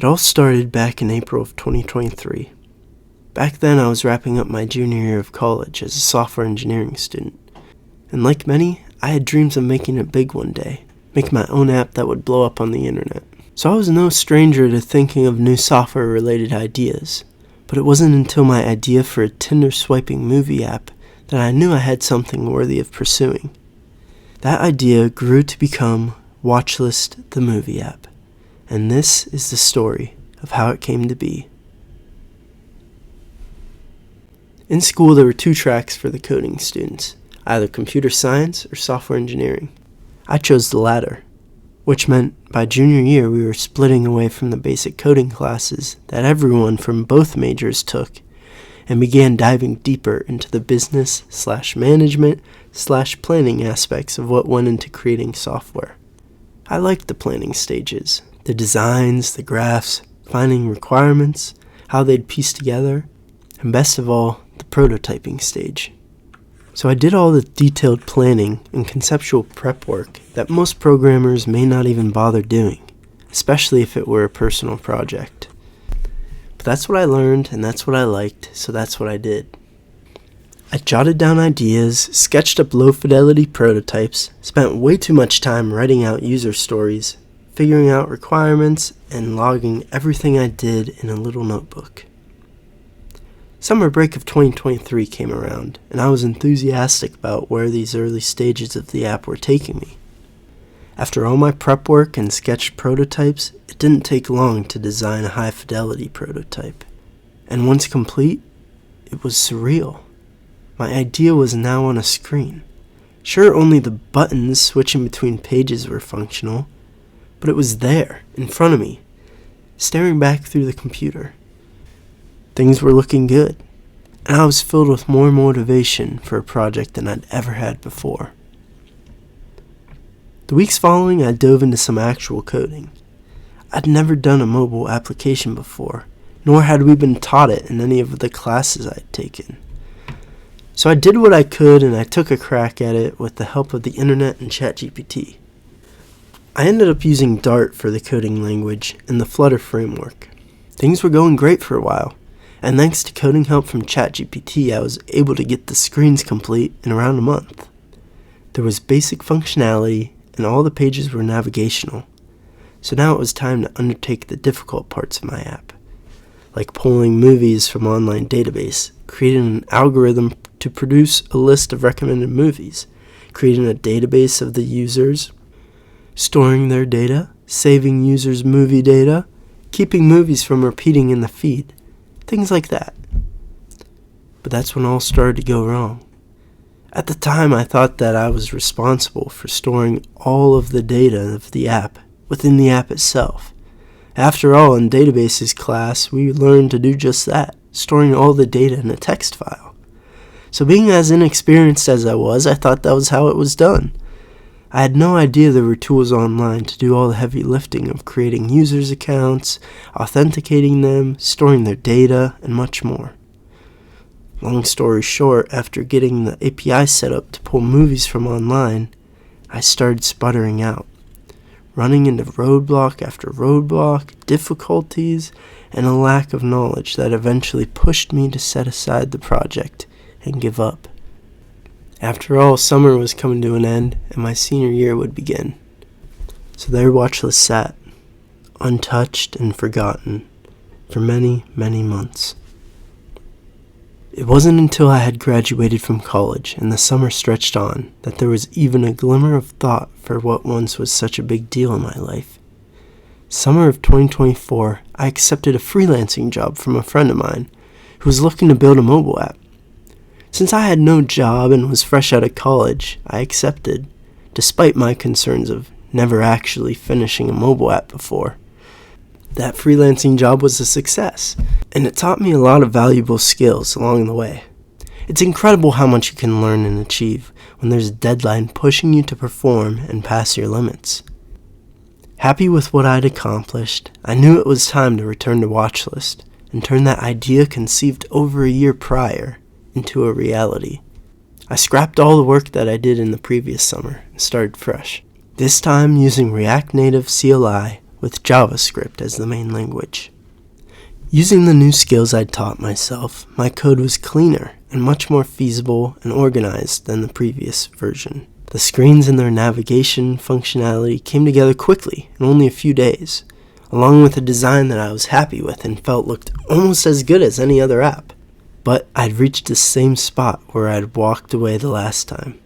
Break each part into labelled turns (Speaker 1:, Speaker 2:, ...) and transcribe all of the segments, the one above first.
Speaker 1: It all started back in April of 2023. Back then I was wrapping up my junior year of college as a software engineering student. And like many, I had dreams of making it big one day, making my own app that would blow up on the internet. So I was no stranger to thinking of new software-related ideas. But it wasn't until my idea for a Tinder-swiping movie app that I knew I had something worthy of pursuing. That idea grew to become WatchList, the movie app. And this is the story of how it came to be. In school, there were 2 tracks for the coding students, either computer science or software engineering. I chose the latter, which meant by junior year we were splitting away from the basic coding classes that everyone from both majors took and began diving deeper into the business/management/planning aspects of what went into creating software. I liked the planning stages. The designs, the graphs, finding requirements, how they'd piece together, and best of all, the prototyping stage. So I did all the detailed planning and conceptual prep work that most programmers may not even bother doing, especially if it were a personal project. But that's what I learned and that's what I liked, so that's what I did. I jotted down ideas, sketched up low-fidelity prototypes, spent way too much time writing out user stories, figuring out requirements, and logging everything I did in a little notebook. Summer break of 2023 came around, and I was enthusiastic about where these early stages of the app were taking me. After all my prep work and sketched prototypes, it didn't take long to design a high-fidelity prototype. And once complete, it was surreal. My idea was now on a screen. Sure, only the buttons switching between pages were functional, but it was there, in front of me, staring back through the computer. Things were looking good, and I was filled with more motivation for a project than I'd ever had before. The weeks following, I dove into some actual coding. I'd never done a mobile application before, nor had we been taught it in any of the classes I'd taken. So I did what I could, and I took a crack at it with the help of the internet and ChatGPT. I ended up using Dart for the coding language and the Flutter framework. Things were going great for a while, and thanks to coding help from ChatGPT, I was able to get the screens complete in around a month. There was basic functionality, and all the pages were navigational. So now it was time to undertake the difficult parts of my app, like pulling movies from online database, creating an algorithm to produce a list of recommended movies, creating a database of the users, storing their data, saving users' movie data, keeping movies from repeating in the feed, things like that. But that's when all started to go wrong. At the time, I thought that I was responsible for storing all of the data of the app within the app itself. After all, in databases class, we learned to do just that, storing all the data in a text file. So being as inexperienced as I was, I thought that was how it was done. I had no idea there were tools online to do all the heavy lifting of creating users' accounts, authenticating them, storing their data, and much more. Long story short, after getting the API set up to pull movies from online, I started sputtering out, running into roadblock after roadblock, difficulties, and a lack of knowledge that eventually pushed me to set aside the project and give up. After all, summer was coming to an end, and my senior year would begin. So there WatchList sat, untouched and forgotten, for many, many months. It wasn't until I had graduated from college and the summer stretched on that there was even a glimmer of thought for what once was such a big deal in my life. Summer of 2024, I accepted a freelancing job from a friend of mine who was looking to build a mobile app. Since I had no job and was fresh out of college, I accepted, despite my concerns of never actually finishing a mobile app before. That freelancing job was a success, and it taught me a lot of valuable skills along the way. It's incredible how much you can learn and achieve when there's a deadline pushing you to perform and pass your limits. Happy with what I'd accomplished, I knew it was time to return to WatchList and turn that idea conceived over a year prior into a reality. I scrapped all the work that I did in the previous summer and started fresh. This time using React Native CLI with JavaScript as the main language. Using the new skills I'd taught myself, my code was cleaner and much more feasible and organized than the previous version. The screens and their navigation functionality came together quickly in only a few days, along with a design that I was happy with and felt looked almost as good as any other app. But I'd reached the same spot where I'd walked away the last time.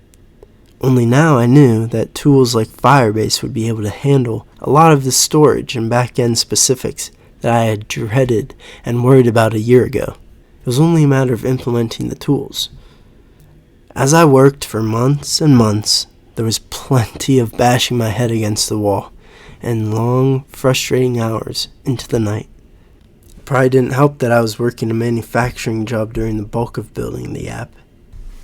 Speaker 1: Only now I knew that tools like Firebase would be able to handle a lot of the storage and back-end specifics that I had dreaded and worried about a year ago. It was only a matter of implementing the tools. As I worked for months and months, there was plenty of bashing my head against the wall and long, frustrating hours into the night. It probably didn't help that I was working a manufacturing job during the bulk of building the app.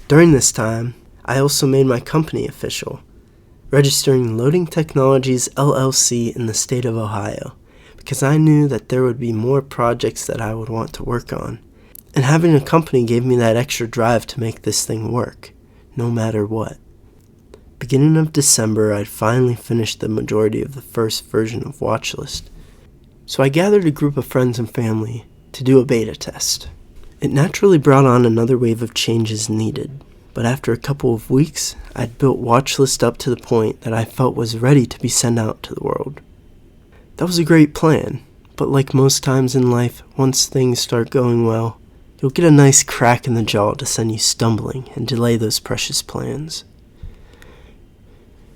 Speaker 1: During this time, I also made my company official, registering Loading Technologies LLC in the state of Ohio, because I knew that there would be more projects that I would want to work on. And having a company gave me that extra drive to make this thing work, no matter what. Beginning of December, I'd finally finished the majority of the first version of WatchList. So I gathered a group of friends and family to do a beta test. It naturally brought on another wave of changes needed, but after a couple of weeks, I'd built WatchList up to the point that I felt was ready to be sent out to the world. That was a great plan, but like most times in life, once things start going well, you'll get a nice crack in the jaw to send you stumbling and delay those precious plans.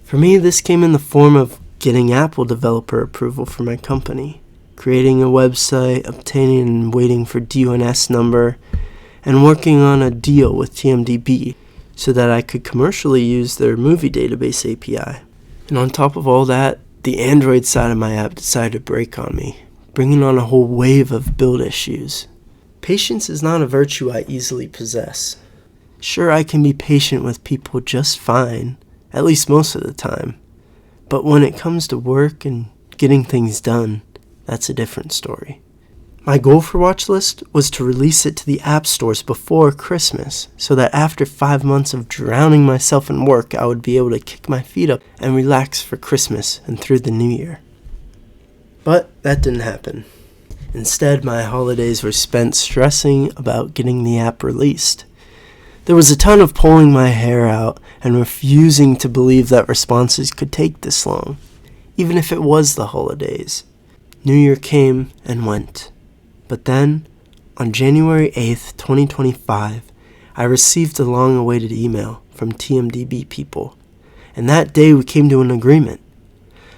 Speaker 1: For me, this came in the form of getting Apple developer approval for my company, creating a website, obtaining and waiting for DNS number, and working on a deal with TMDB so that I could commercially use their movie database API. And on top of all that, the Android side of my app decided to break on me, bringing on a whole wave of build issues. Patience is not a virtue I easily possess. Sure, I can be patient with people just fine, at least most of the time. But when it comes to work and getting things done, that's a different story. My goal for WatchList was to release it to the app stores before Christmas, so that after 5 months of drowning myself in work, I would be able to kick my feet up and relax for Christmas and through the new year. But that didn't happen. Instead, my holidays were spent stressing about getting the app released. There was a ton of pulling my hair out and refusing to believe that responses could take this long, even if it was the holidays. New Year came and went. But then, on January 8th, 2025, I received a long-awaited email from TMDB people, and that day we came to an agreement.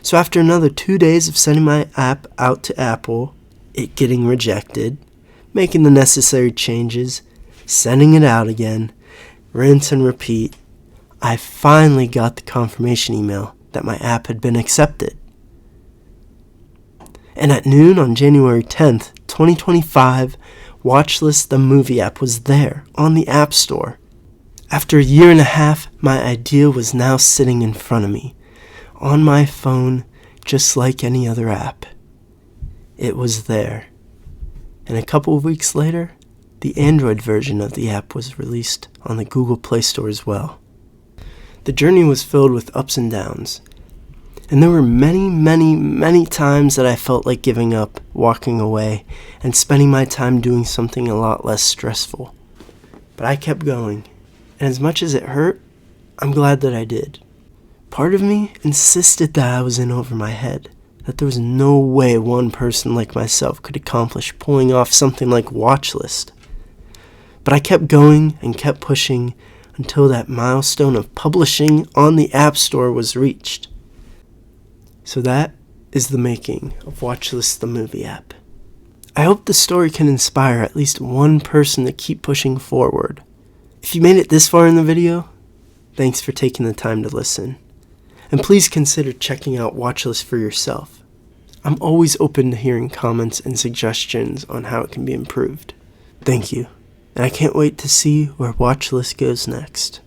Speaker 1: So after another 2 days of sending my app out to Apple, it getting rejected, making the necessary changes, sending it out again, rinse and repeat, I finally got the confirmation email that my app had been accepted. And at noon on January 10th, 2025, WatchList the movie app was there on the App Store. After a year and a half, my idea was now sitting in front of me, on my phone, just like any other app. It was there. And a couple of weeks later, the Android version of the app was released on the Google Play Store as well. The journey was filled with ups and downs. And there were many times that I felt like giving up, walking away, and spending my time doing something a lot less stressful. But I kept going, and as much as it hurt, I'm glad that I did. Part of me insisted that I was in over my head, that there was no way one person like myself could accomplish pulling off something like WatchList. But I kept going and kept pushing until that milestone of publishing on the App Store was reached. So that is the making of WatchList the movie app. I hope the story can inspire at least one person to keep pushing forward. If you made it this far in the video, thanks for taking the time to listen. And please consider checking out WatchList for yourself. I'm always open to hearing comments and suggestions on how it can be improved. Thank you, and I can't wait to see where WatchList goes next.